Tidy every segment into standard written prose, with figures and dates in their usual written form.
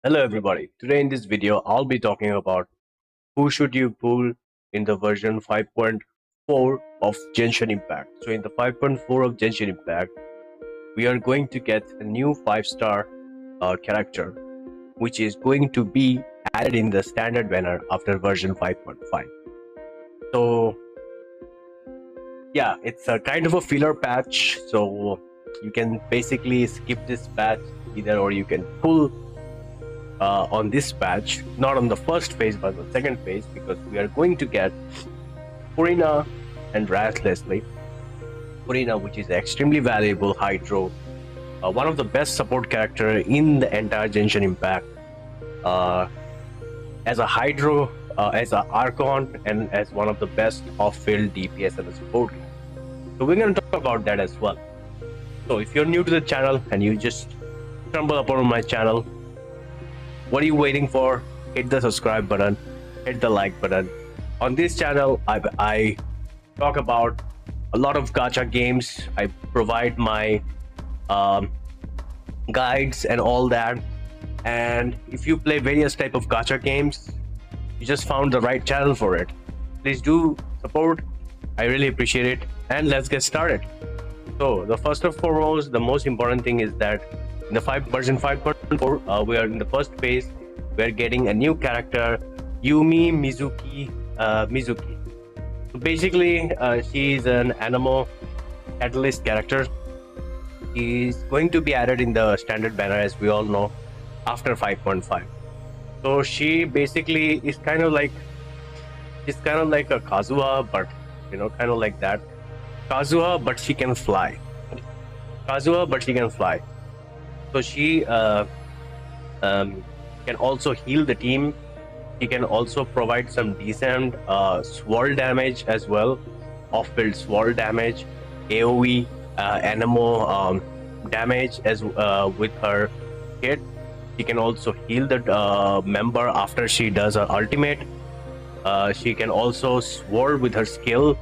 Hello everybody. Today in this video I'll be talking about who should you pull in the version 5.4 of Genshin Impact. So in the 5.4 of Genshin Impact, we are going to get a new 5-star character which is going to be added in the standard banner after version 5.5. So yeah, it's a kind of a filler patch, so you can basically skip this patch either, or you can pull on this patch, not on the first phase but the second phase, because we are going to get Furina and Leslie. Furina, which is extremely valuable Hydro, one of the best support character in the entire Genshin Impact, as a Hydro, as an Archon, and as one of the best off-field DPS and support. So we're going to talk about that as well. So if you're new to the channel and you just stumble upon my channel, what are you waiting for? Hit the subscribe button, hit the like button. On this channel, I talk about a lot of gacha games. I provide my guides and all that. And if you play various type of gacha games, you just found the right channel for it. Please do support. I really appreciate it. And let's get started. So the first and foremost, the most important thing is that in the version 5.4, we are in the first phase. We are getting a new character, Mizuki. So basically, she is an Anemo catalyst character. She is going to be added in the standard banner, as we all know, after 5.5. So she basically is kind of like a Kazuha, but kind of like that. Kazuha, but she can fly. So she can also heal the team. She can also provide some decent swirl damage as well, off-field swirl damage, AoE, Anemo damage as with her kit. She can also heal the member after she does her ultimate. She can also swirl with her skill.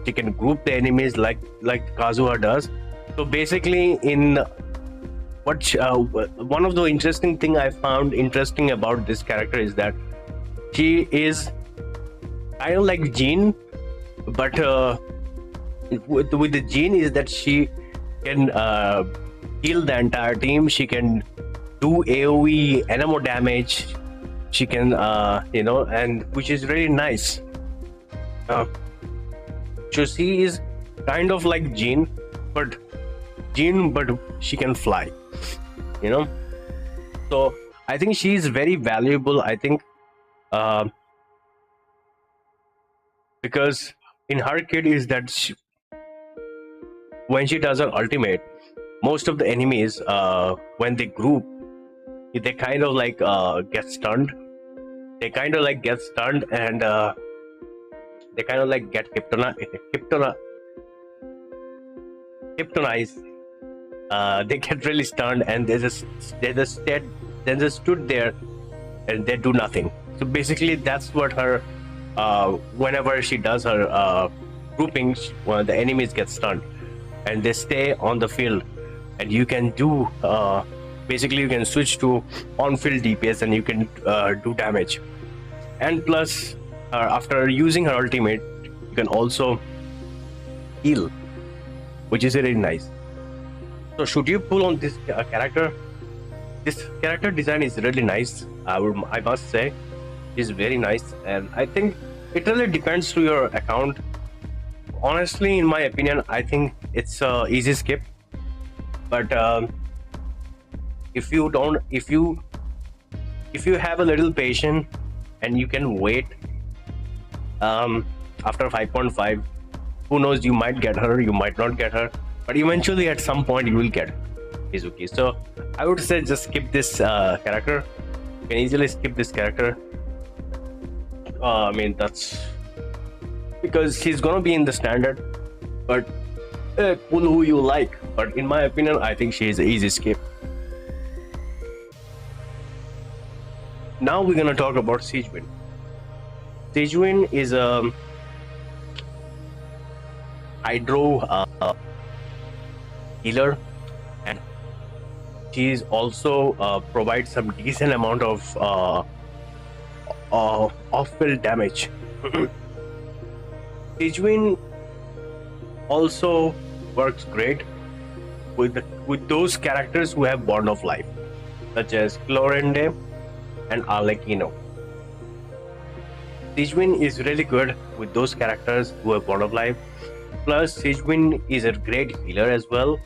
She can group the enemies like Kazuha does. So basically, in one of the interesting thing I found interesting about this character is that she is kind of like Jean, but with the Jean is that she can heal the entire team. She can do AoE Anemo damage. She can and which is really nice. So she is kind of like Jean, but she can fly, so I think she is very valuable. I think because in her kit is that when she does her ultimate, most of the enemies when they group, they kind of like get stunned. They kind of like get stunned, and they kind of like get hypnotized. They get really stunned, and they just stood there and they do nothing. So basically that's what her whenever she does her grouping, the enemies get stunned and they stay on the field, and you can do basically you can switch to on-field DPS and you can do damage. And plus after using her ultimate, you can also heal, which is really nice. So should you pull on this character? This character design is really nice. I must say, is very nice, and I think it really depends to your account. Honestly, in my opinion, I think it's a easy skip. But if you have a little patience and you can wait, after 5.5, who knows, you might get her, you might not get her, but eventually at some point you will get Mizuki. So I would say just skip this character. You can easily skip this character. I mean, that's because she's gonna be in the standard, but pull who you like. But in my opinion, I think she is an easy skip. Now we're gonna talk about Sigewinne. Sigewinne is a Hydro healer, and She's also provides some decent amount of off-field damage. Sigewinne also works great with those characters who have Bond of Life, such as Clorinde and Arlecchino. Sigewinne is really good with those characters who have Bond of Life. Plus, Sigewinne is a great healer as well.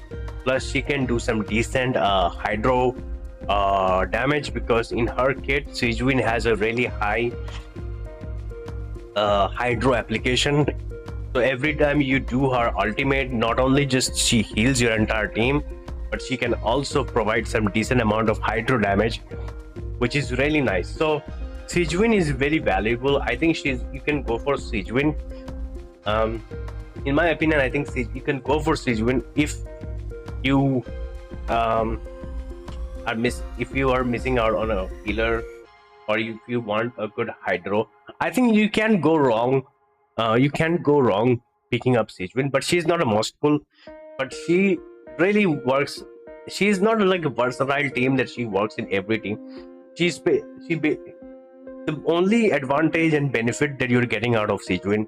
Plus, she can do some decent hydro damage, because in her kit, Sigewinne has a really high hydro application. So every time you do her ultimate, not only just she heals your entire team, but she can also provide some decent amount of hydro damage, which is really nice. So Sigewinne is very valuable. I think you can go for Sigewinne. In my opinion, I think you can go for Sigewinne if you if you are missing out on a healer, or if you want a good hydro. I think you can go wrong. You can't go wrong picking up Sigewinne, but she's not a must pull. But she really works. She's not like a versatile team that she works in every team. The only advantage and benefit that you're getting out of Sigewinne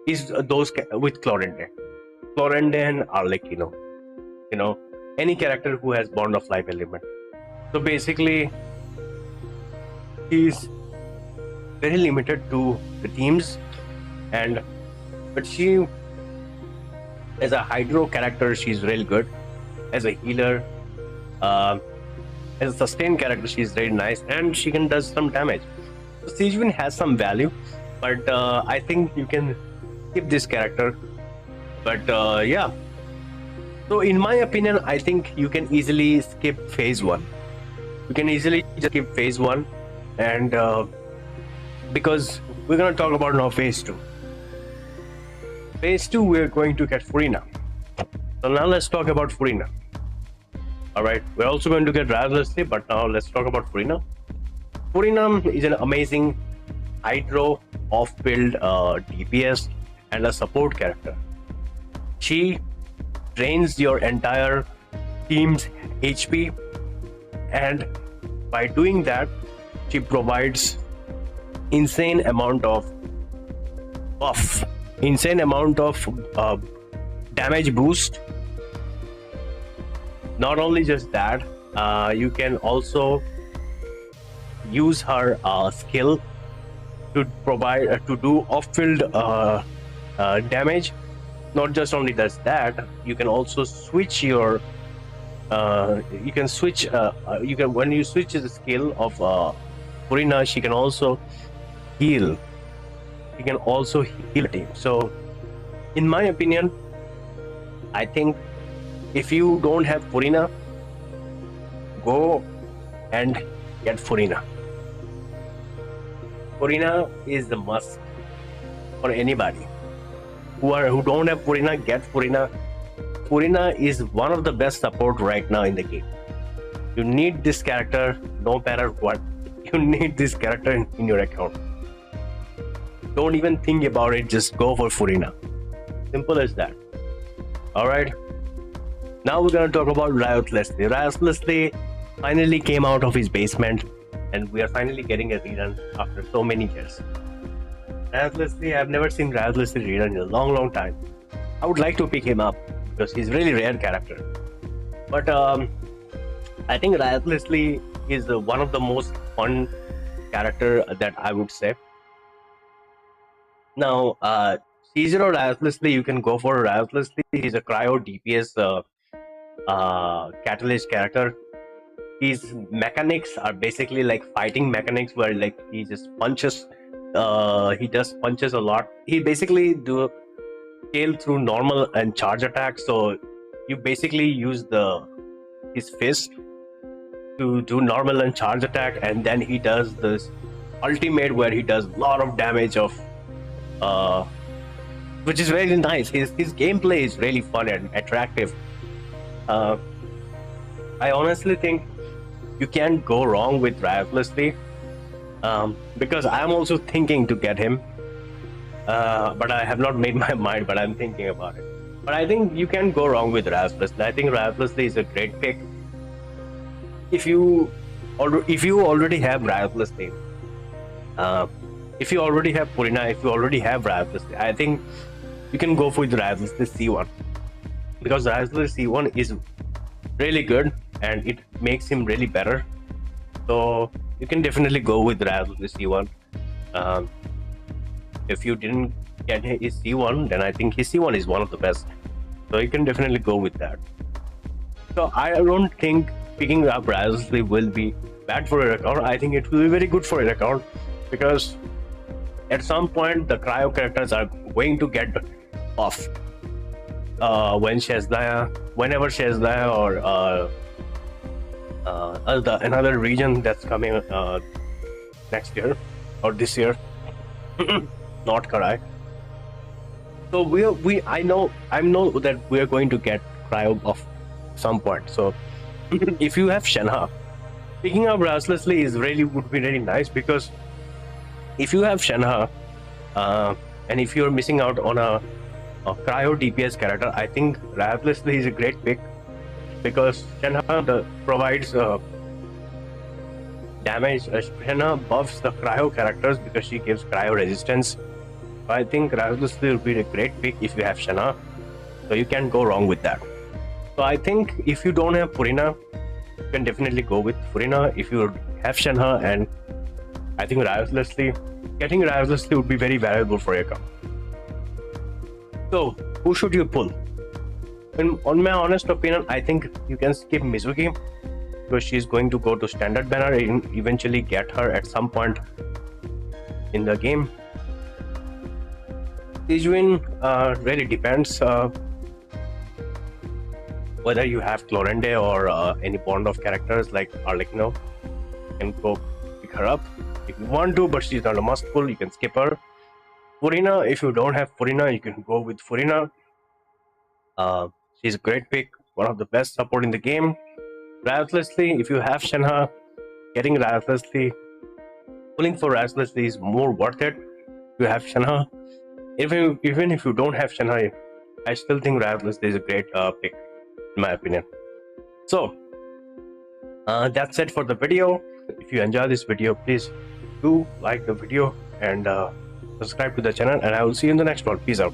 is those with Clorinde and Arlecchino. You know, any character who has Bond of Life element. So basically, she's very limited to the teams, but she, as a hydro character, she's really good. As a healer, as a sustain character, she's very nice, and she can does some damage. So Sigewinne has some value, but I think you can skip this character. But yeah. So in my opinion, I think you can easily skip phase 1. You can easily just skip phase 1, and because we're gonna talk about now phase 2. Phase 2, we're going to get Furina. So now let's talk about Furina. Alright, we're also going to get Razlessly, but now let's talk about Furina. Furina is an amazing hydro, off-build DPS and a support character. She drains your entire team's HP, and by doing that, she provides insane amount of buff, insane amount of damage boost. Not only just that, you can also use her skill to provide to do off-field damage. Not just only does that, you can also switch your when you switch the skill of Furina, she can also heal. She can also heal a team. So in my opinion, I think if you don't have Furina, go and get Furina. Furina is the must for anybody. Who don't have Furina, get Furina. Furina is one of the best support right now in the game. You need this character no matter what. You need this character in your account. Don't even think about it, just go for Furina. Simple as that. Alright. Now we're gonna talk about Riot Leslie. Riot Leslie finally came out of his basement, and we are finally getting a rerun after so many years. Riot Leslie, I've never seen Riot Leslie rerun in a long time. I would like to pick him up because he's really rare character. But I think Riot Leslie is one of the most fun character that I would say. Now, C0 Riot Leslie, you can go for Riot Leslie. He's a cryo DPS catalyst character. His mechanics are basically like fighting mechanics, where like he just punches. He does punches a lot. He basically do scale through normal and charge attacks. So you basically use his fist to do normal and charge attack, and then he does this ultimate where he does a lot of damage of which is really nice. His gameplay is really fun and attractive. I honestly think you can't go wrong with Riot Leslie, because I'm also thinking to get him, but I have not made my mind, but I'm thinking about it. But I think you can go wrong with Riot Leslie. I think Riot Leslie is a great pick. if you already have Riotlessly, if you already have Furina, if you already have Riotlessly, I think you can go for the Riotlessly C1, because Riotlessly C1 is really good and it makes him really better. So you can definitely go with Riotlessly C1. Um, if you didn't get his C1, then I think his C1 is one of the best. So you can definitely go with that. So I don't think picking up Riotlessly will be bad for your account. I think it will be very good for your account, because at some point the cryo characters are going to get off. Whenever Shazlaya or another region that's coming next year or this year, not Karai. So I know that we are going to get cryo of some point. So if you have Shenhe, picking up Riotlessly would be really nice, because if you have Shenhe, and if you're missing out on a cryo DPS character, I think Riotlessly is a great pick, because Shenhe provides damage. Shenhe buffs the cryo characters because she gives cryo resistance. I think Riotlessly will be a great pick if you have Shenhe, so you can't go wrong with that. So I think if you don't have Furina, you can definitely go with Furina. If you have Shenhe, and I think getting Riotlessly would be very valuable for your account. So who should you pull? On my honest opinion, I think you can skip Mizuki, because she's going to go to standard banner and eventually get her at some point in the game. Sigewinne really depends whether you have Clorinde or any bond of characters like Arlecchino. You can go pick her up if you want to, but she's not a must pull. You can skip her. Furina, if you don't have Furina, you can go with Furina. She's a great pick, one of the best support in the game. Riotlessly, if you have Shenhe, getting Riotlessly, pulling for Riotlessly is more worth it. If you have Shenhe, even if you don't have Shenhe, I still think Riotlessly is a great pick, in my opinion. So that's it for the video. If you enjoy this video, please do like the video and subscribe to the channel, and I will see you in the next one. Peace out.